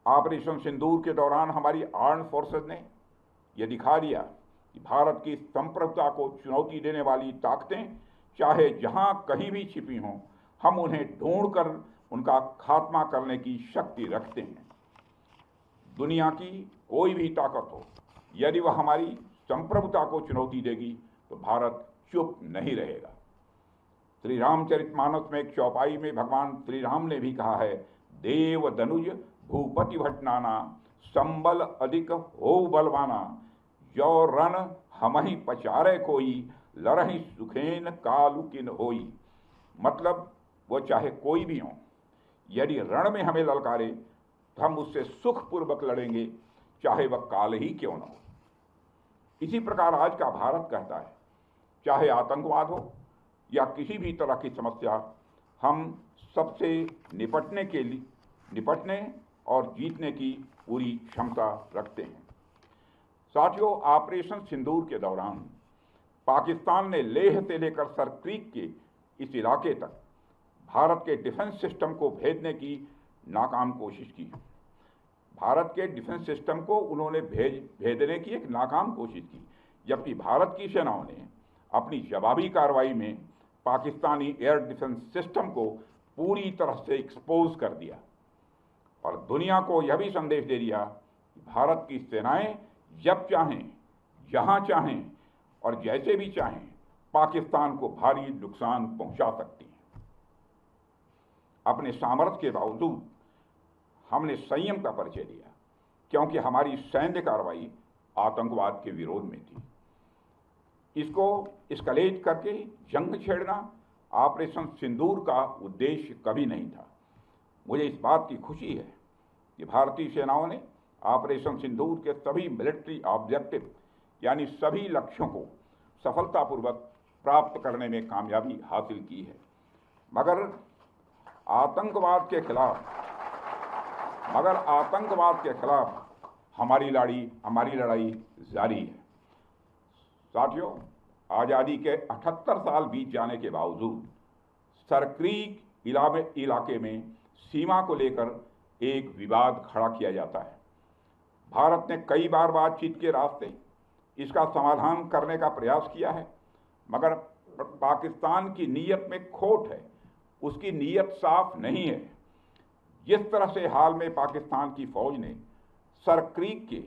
Operation सिंदूर के दौरान हमारी आर्म्ड फोर्सेज ने यह दिखा दिया कि भारत की संप्रभुता को चुनौती देने वाली ताकतें चाहे जहां कहीं भी छिपी हों, हम उन्हें ढूंढकर उनका खात्मा करने की शक्ति रखते हैं। दुनिया की कोई भी ताकत हो, यदि वह हमारी संप्रभुता को चुनौती देगी तो भारत चुप नहीं रहेगा। श्री रामचरितमानस में एक चौपाई में भगवान श्री राम ने भी कहा है, देव दनुज भूपति भट नाना, संबल अधिक हो बलवाना, जो रण हमहि पचारे कोई, लरहि सुखेन कालु किन होई। मतलब वो चाहे कोई भी हो, यदि रण में हमें ललकारे तो हम उससे सुखपूर्वक लड़ेंगे, चाहे वह काल ही क्यों न हो। इसी प्रकार आज का भारत कहता है, चाहे आतंकवाद हो या किसी भी तरह की समस्या, हम सबसे निपटने और जीतने की पूरी क्षमता रखते हैं। साथियों, ऑपरेशन सिंदूर के दौरान पाकिस्तान ने लेह से लेकर सर क्रीक के इस इलाके तक भारत के डिफेंस सिस्टम को भेजने की नाकाम कोशिश की। भारत के डिफेंस सिस्टम को उन्होंने भेजने की एक नाकाम कोशिश की, जबकि भारत की सेनाओं ने अपनी जवाबी कार्रवाई में पाकिस्तानी एयर डिफेंस सिस्टम को पूरी तरह से एक्सपोज कर दिया और दुनिया को यह भी संदेश दे दिया कि भारत की सेनाएं जब चाहें, जहां चाहें और जैसे भी चाहें पाकिस्तान को भारी नुकसान पहुंचा सकती हैं। अपने सामर्थ्य के बावजूद हमने संयम का परिचय दिया, क्योंकि हमारी सैन्य कार्रवाई आतंकवाद के विरोध में थी। इसको एस्केलेट करके जंग छेड़ना ऑपरेशन सिंदूर का उद्देश्य कभी नहीं था। मुझे इस बात की खुशी है कि भारतीय सेनाओं ने ऑपरेशन सिंदूर के सभी मिलिट्री ऑब्जेक्टिव यानी सभी लक्ष्यों को सफलतापूर्वक प्राप्त करने में कामयाबी हासिल की है। मगर आतंकवाद के खिलाफ हमारी लड़ाई जारी है। साथियों, आज़ादी के 78 साल बीत जाने के बावजूद सर क्रीक इलाके में सीमा को लेकर एक विवाद खड़ा किया जाता है। भारत ने कई बार बातचीत के रास्ते इसका समाधान करने का प्रयास किया है, मगर पाकिस्तान की नीयत में खोट है, उसकी नीयत साफ नहीं है। जिस तरह से हाल में पाकिस्तान की फौज ने सर क्रीक के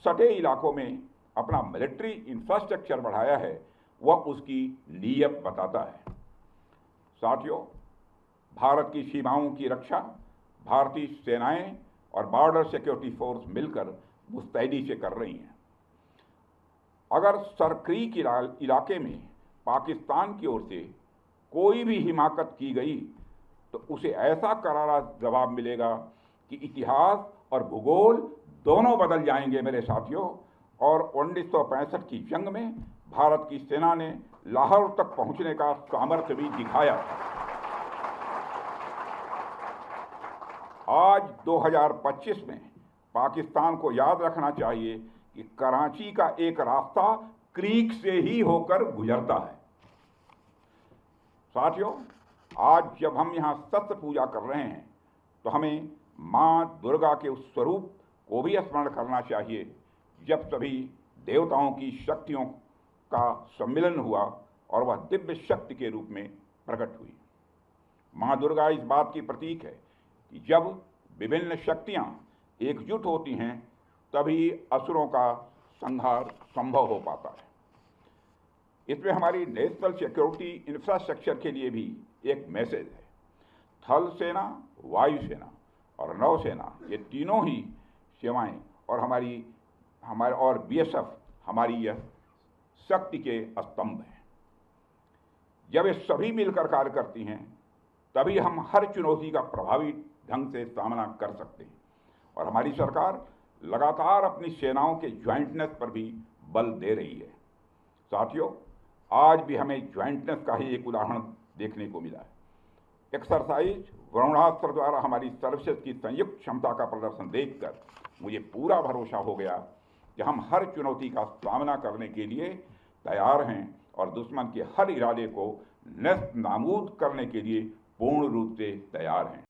सटे इलाकों में अपना मिलिट्री इंफ्रास्ट्रक्चर बढ़ाया है, वह उसकी नीयत बताता है। साथियों, भारत की सीमाओं की रक्षा भारतीय सेनाएं और बॉर्डर सिक्योरिटी फोर्स मिलकर मुस्तैदी से कर रही हैं। अगर सर क्रीक इलाके में पाकिस्तान की ओर से कोई भी हिमाकत की गई तो उसे ऐसा करारा जवाब मिलेगा कि इतिहास और भूगोल दोनों बदल जाएंगे मेरे साथियों। और 1965 की जंग में भारत की सेना ने लाहौर तक पहुंचने का सामर्थ्य भी दिखाया। आज 2025 में पाकिस्तान को याद रखना चाहिए कि कराची का एक रास्ता क्रीक से ही होकर गुजरता है। साथियों, आज जब हम यहाँ सत्य पूजा कर रहे हैं तो हमें माँ दुर्गा के उस स्वरूप को भी स्मरण करना चाहिए जब सभी देवताओं की शक्तियों का सम्मिलन हुआ और वह दिव्य शक्ति के रूप में प्रकट हुई। माँ दुर्गा इस बात की प्रतीक है कि जब विभिन्न शक्तियाँ एकजुट होती हैं तभी असुरों का संहार संभव हो पाता है। इसमें हमारी नेशनल सिक्योरिटी इंफ्रास्ट्रक्चर के लिए भी एक मैसेज है। थल सेना, वायुसेना और नौसेना, ये तीनों ही सेवाएं और बीएसएफ हमारी यह शक्ति के स्तंभ हैं। जब ये सभी मिलकर कार्य करती हैं तभी हम हर चुनौती का प्रभावी ढंग से सामना कर सकते हैं। और हमारी सरकार लगातार अपनी सेनाओं के ज्वाइंटनेस पर भी बल दे रही है। साथियों, आज भी हमें ज्वाइंटनेस का ही एक उदाहरण देखने को मिला है। एक्सरसाइज वरुणास्त्र द्वारा हमारी सर्विसेज की संयुक्त क्षमता का प्रदर्शन देखकर मुझे पूरा भरोसा हो गया कि हम हर चुनौती का सामना करने के लिए तैयार हैं और दुश्मन के हर इरादे को नेस्त नाबूद करने के लिए पूर्ण रूप से तैयार हैं।